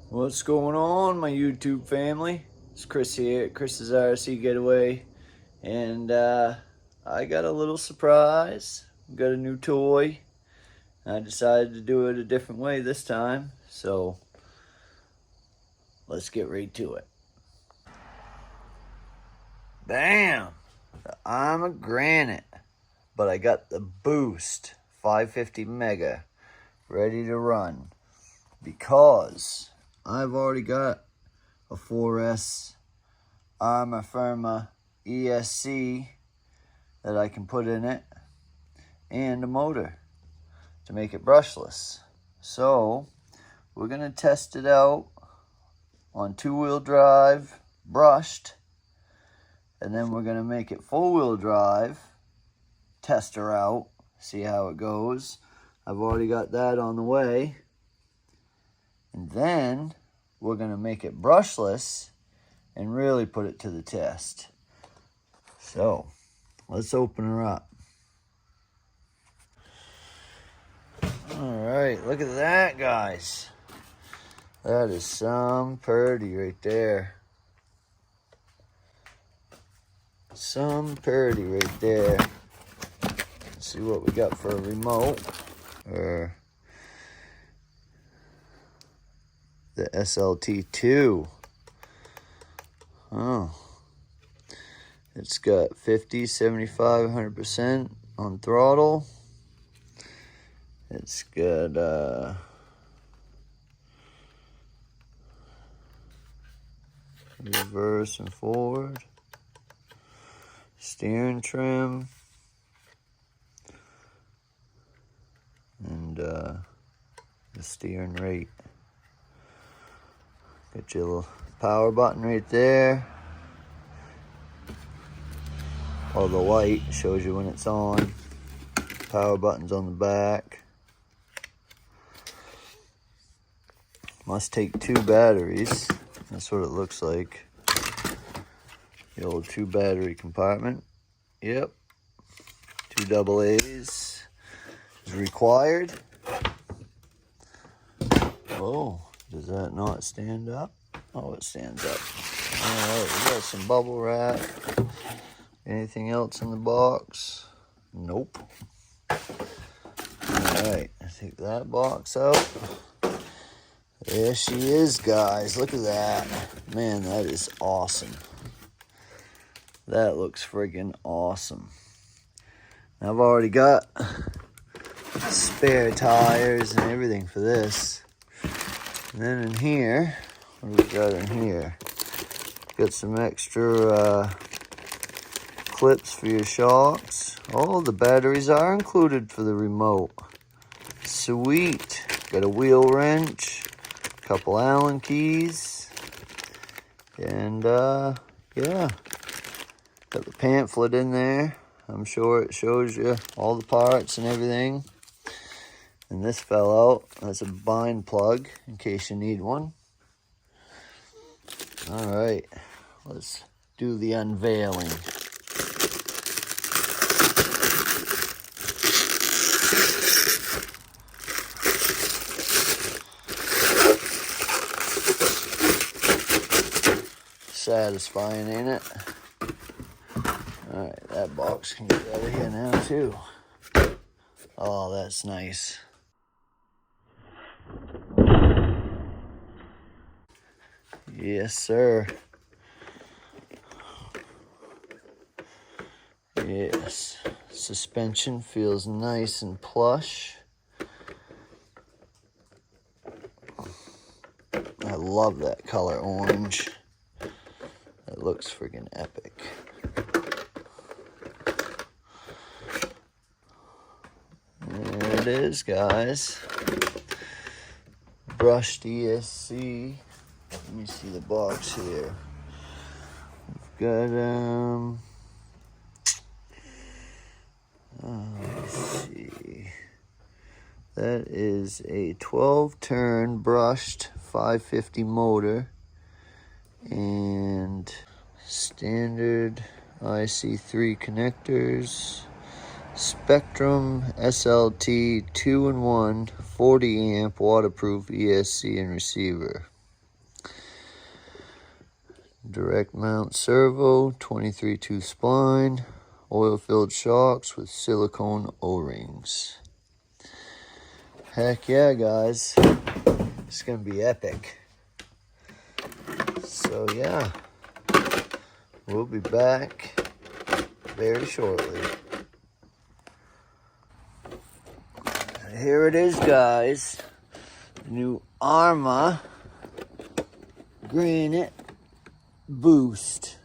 What's going on, my YouTube family? It's Chris here, Chris's RC Getaway, and I got a little surprise. Got a new toy. I decided to do it a different way this time, so let's get right to it. Bam! The Arma granit, but I got the Boost 550 Mega ready to run because I've already got a 4S Arma ESC that I can put in it and a motor to make it brushless. So we're gonna test it out on 2-wheel drive brushed, and then we're gonna make it 4-wheel drive, test her out, see how it goes. I've already got that on the way. And then we're gonna make it brushless and really put it to the test. So let's open her up. All right, look at that, guys. That is some purdy right there. Some purdy right there. Let's see what we got for a remote. The SLT2. Oh. It's got 50, 75, 100% on throttle. It's got reverse and forward. Steering trim. And the steering rate. Got your little power button right there. Oh, the light shows you when it's on. Power button's on the back. Must take 2 batteries. That's what it looks like. The old 2 battery compartment. Yep. 2 AA's is required. Oh. Does that not stand up? Oh, it stands up. Alright, we got some bubble wrap. Anything else in the box? Nope. Alright, take that box out. There she is, guys. Look at that. Man, that is awesome. That looks friggin' awesome. Now, I've already got spare tires and everything for this. And then in here, what do we got in here? Got some extra clips for your shocks. Oh, the batteries are included for the remote. Sweet. Got a wheel wrench, a couple Allen keys, and yeah. Got the pamphlet in there. I'm sure it shows you all the parts and everything. And this fell out. That's a bind plug in case you need one. All right, let's do the unveiling. Satisfying, ain't it? All right, that box can get out of here now too. Oh, that's nice. Yes, sir. Yes. Suspension feels nice and plush. I love that color orange. It looks friggin' epic. There it is, guys. Brushed ESC. Let me see the box here. We've got, let's see. That is a 12-turn brushed 550 motor and standard IC3 connectors. Spectrum SLT 2-in-1 40 amp waterproof ESC and receiver. Direct mount servo, 23-2 spline, oil-filled shocks with silicone O-rings. Heck yeah, guys. It's going to be epic. So yeah, we'll be back very shortly. Here it is, guys. New Arma Granite Boost.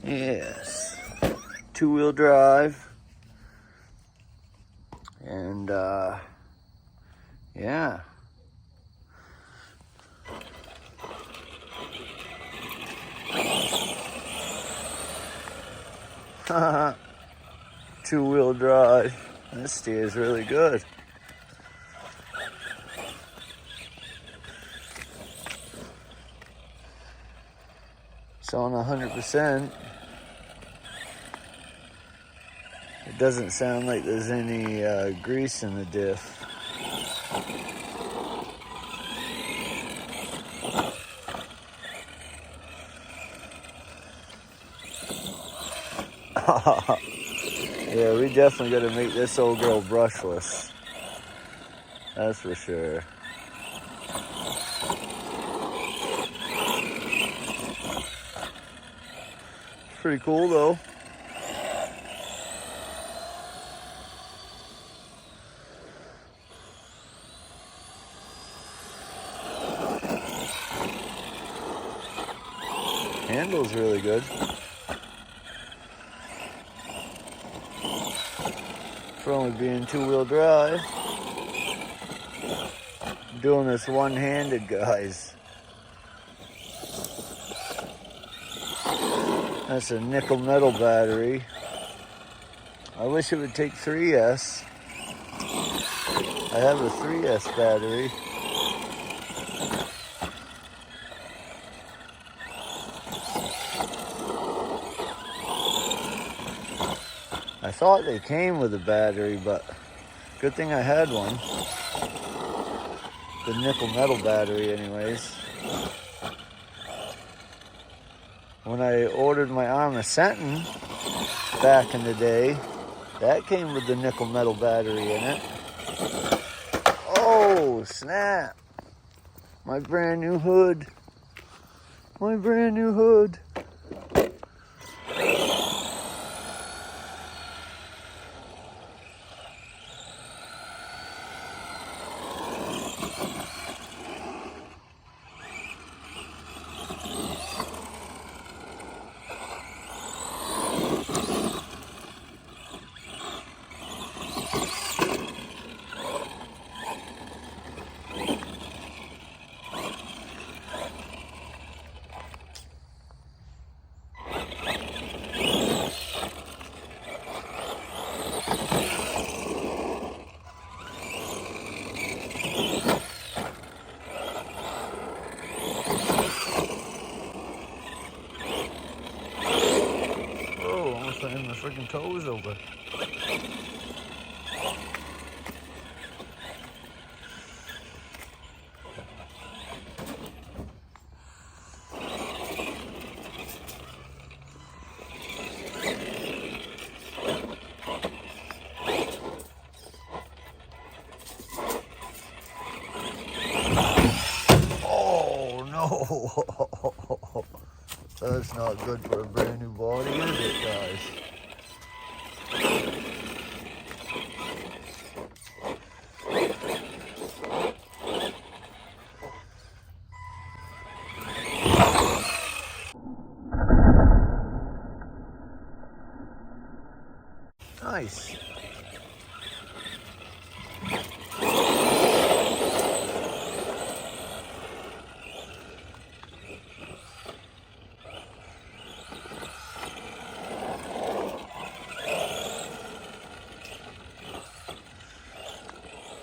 Yes. 2-wheel drive. And yeah. Two-wheel drive. This steers really good. It's on 100%. It doesn't sound like there's any grease in the diff. Yeah, we definitely got to make this old girl brushless. That's for sure. Pretty cool though. Handle's really good. For only being 2-wheel drive. I'm doing this one-handed, guys. That's a nickel metal battery. I wish it would take 3S. I have a 3S battery. I thought they came with a battery, but good thing I had one. The nickel metal battery anyways. When I ordered my Arma Sentin back in the day, that came with the nickel metal battery in it. Oh, snap. My brand new hood. My brand new hood. Putting my freaking toes over. Oh no! That's not good for a brand new body, is it, guys? Nice.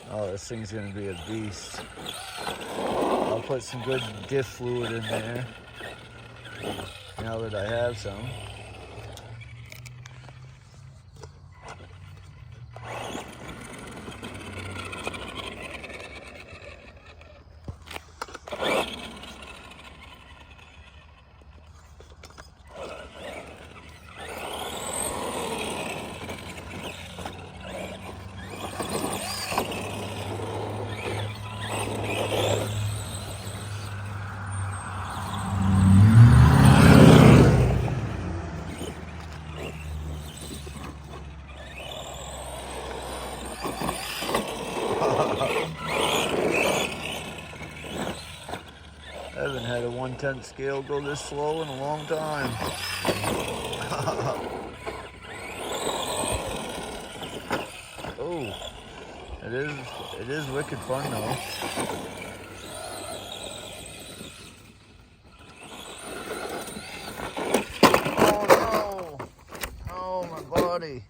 Oh, this thing's gonna be a beast. I'll put some good diff fluid in there now that I have some. I haven't had a 1/10 scale go this slow in a long time. Oh, it is wicked fun though. Oh no! Oh, my body.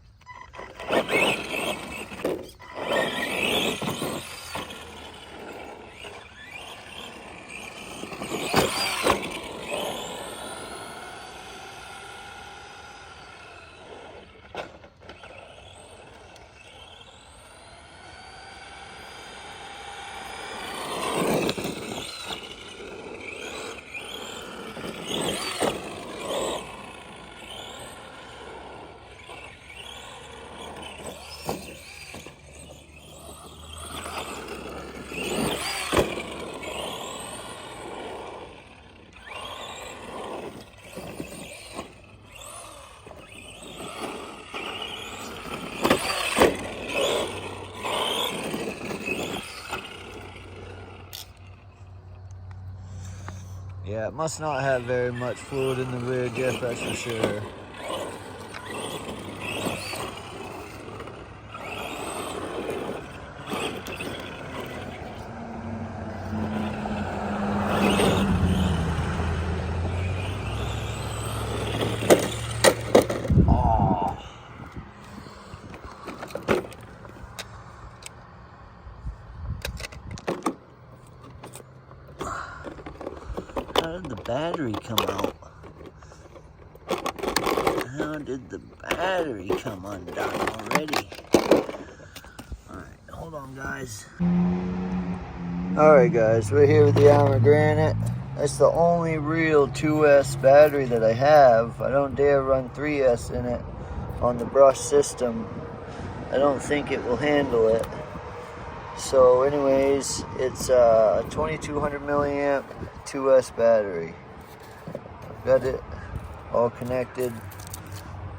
Yeah, it must not have very much fluid in the rear diff, that's for sure. Oh. How did the battery come out? How did the battery come undone already? Alright, hold on guys. Alright guys, we're here with the Arma granite. That's the only real 2S battery that I have. I don't dare run 3S in it on the brush system. I don't think it will handle it. So anyways, it's a 2200 milliamp 2S battery. Got it all connected.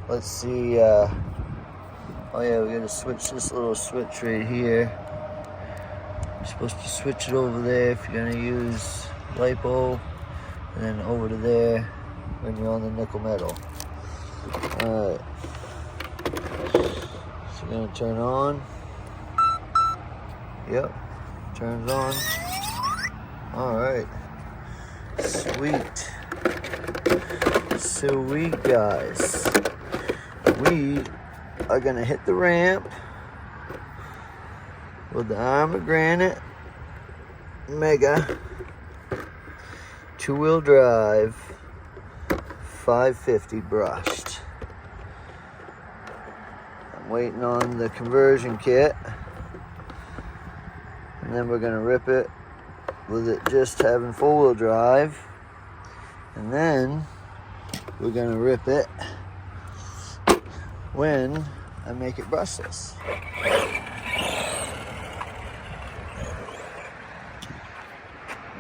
Let's see, oh yeah, we gotta switch this little switch right here. You're supposed to switch it over there if you're gonna use LiPo, and then over to there when you're on the nickel metal. Alright, so you're gonna turn on. Yep, turns on. Alright, sweet. Sweet guys. We are gonna hit the ramp with the Arma Granite Mega 2-wheel drive 550 brushed. I'm waiting on the conversion kit, and then we're gonna rip it with it just having 4-wheel drive, and then we're gonna rip it when I make it brushless.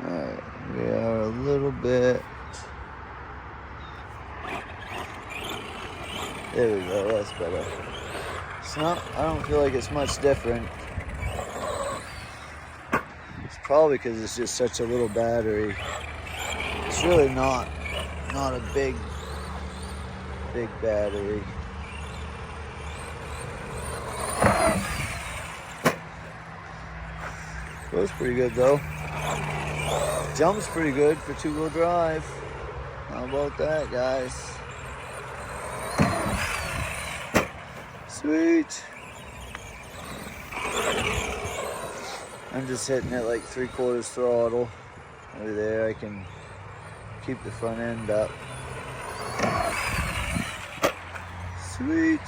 Alright, we are a little bit. There we go, that's better. It's not, I don't feel like it's much different. It's probably because it's just such a little battery. It's really not a big battery. Goes pretty good though. Jumps pretty good for 2-wheel drive. How about that, guys? Sweet. I'm just hitting it like 3/4 throttle. Over there I can keep the front end up. Sweet.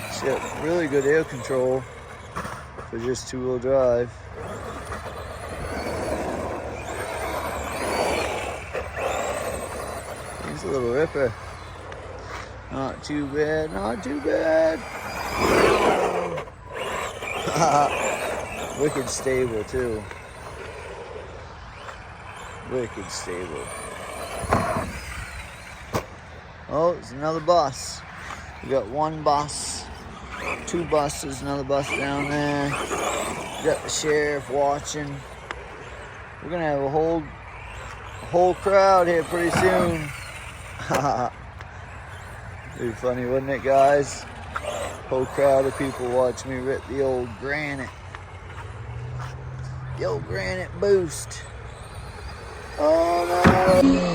It's got really good air control for just 2-wheel drive. He's a little ripper. Not too bad, not too bad. Wicked stable too. Wicked stable. Oh, it's another bus. We got one bus 2 buses, another bus down there. Got the sheriff watching. We're gonna have a whole crowd here pretty soon. Be funny, wouldn't it, guys? Whole crowd of people watch me rip the old granite. The old granite boost. Oh no!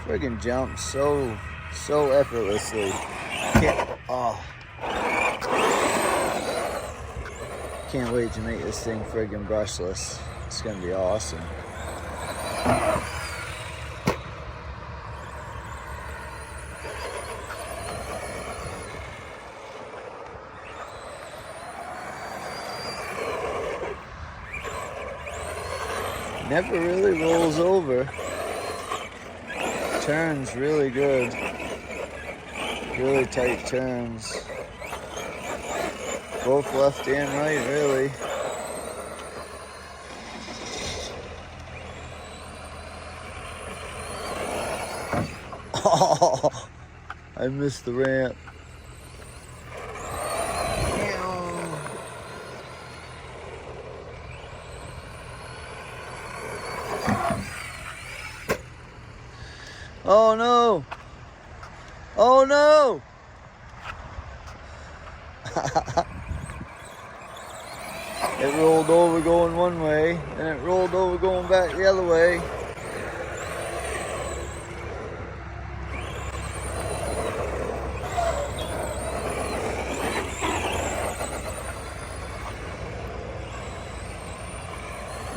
Friggin' jumps so effortlessly. Can't wait to make this thing friggin' brushless. It's gonna be awesome. Never really rolls over. Turns really good. Really tight turns. Both left and right, really. Oh, I missed the ramp. Oh no! Oh no! It rolled over going one way, and it rolled over going back the other way.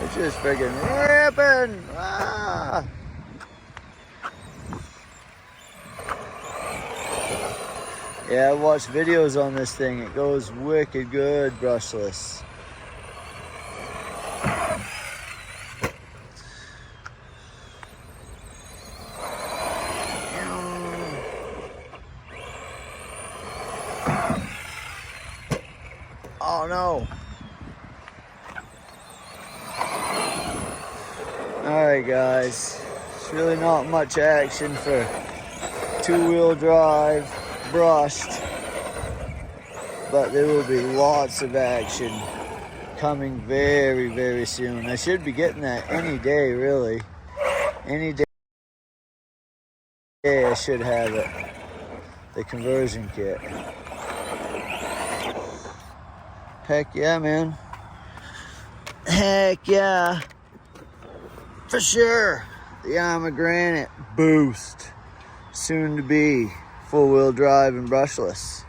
It's just freaking ripping! Ah! Yeah, I watched videos on this thing. It goes wicked good brushless. Oh no. Alright guys, it's really not much action for 2-wheel drive brushed, but there will be lots of action coming very, very soon. I should be getting that any day, really. Any day I should have it. The conversion kit. Heck yeah, man. Heck yeah. For sure. The Arma Granite Boost. Soon to be 4-wheel drive and brushless.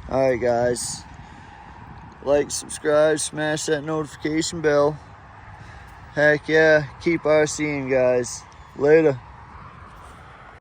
Alright guys. Like, subscribe, smash that notification bell. Heck yeah. Keep RCing, guys. Later.